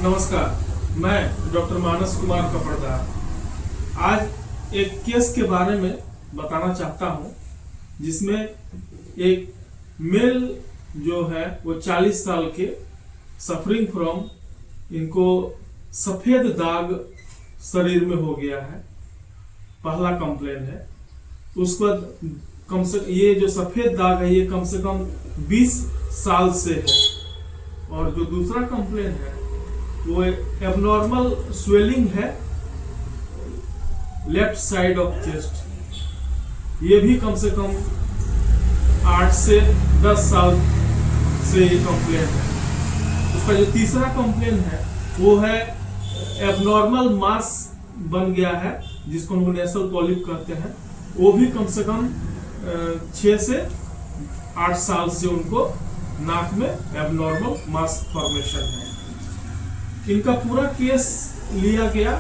नमस्कार, मैं डॉक्टर मानस कुमार कपड़दार आज एक केस के बारे में बताना चाहता हूं, जिसमें एक मेल जो है वो 40 साल के सफरिंग फ्रॉम इनको सफेद दाग शरीर में हो गया है। पहला कंप्लेन है। उसके बाद ये जो सफेद दाग है ये कम से कम 20 साल से है। और जो दूसरा कंप्लेन है वो एबनॉर्मल स्वेलिंग है लेफ्ट साइड ऑफ चेस्ट। ये भी कम से कम 8 से 10 साल से ये कंप्लेन है। उसका जो तीसरा कंप्लेन है वो है एबनॉर्मल मास बन गया है, जिसको हम नेसल पॉलिप कहते हैं। वो भी कम से कम 6 से 8 साल से उनको नाक में एबनॉर्मल मास फॉर्मेशन है। इनका पूरा केस लिया गया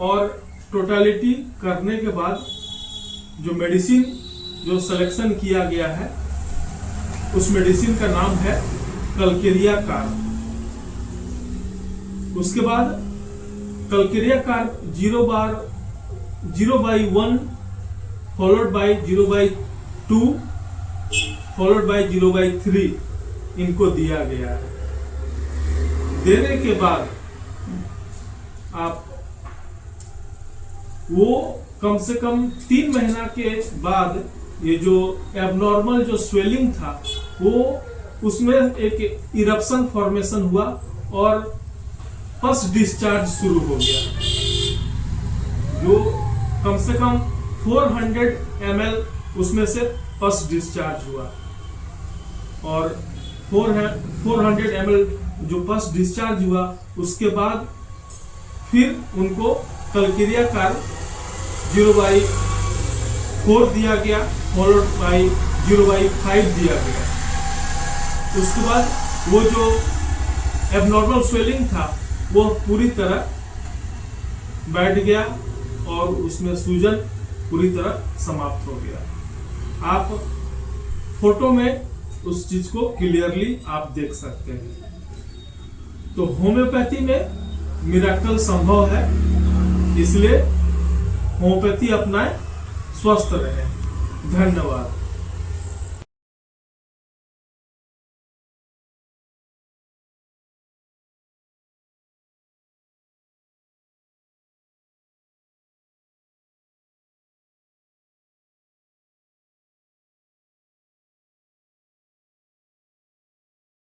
और टोटलिटी करने के बाद जो मेडिसिन जो सिलेक्शन किया गया है उस मेडिसिन का नाम है कलकेरिया कार्ब। उसके बाद Calcarea carb 0/1 followed by 0/2 followed by 0/3 इनको दिया गया है। देने के बाद आप वो कम से कम 3 महीना के बाद ये जो एबनॉर्मल जो स्वेलिंग था वो उसमें एक इरप्शन फॉर्मेशन हुआ और पस डिस्चार्ज शुरू हो गया, जो कम से कम 400 ml उसमें से पस डिस्चार्ज हुआ। और 400 ml जो पस डिस्चार्ज हुआ उसके बाद फिर उनको कलकेरिया कार्ब 0/4 दिया गया, फॉलोड बाय 0/5 दिया गया। उसके बाद वो जो एबनॉर्मल स्वेलिंग था वो पूरी तरह बैठ गया और उसमें सूजन पूरी तरह समाप्त हो गया। आप फोटो में उस चीज को क्लियरली आप देख सकते हैं। तो होम्योपैथी में मिरेकल संभव है, इसलिए होम्योपैथी अपनाएं, स्वस्थ रहें। धन्यवाद।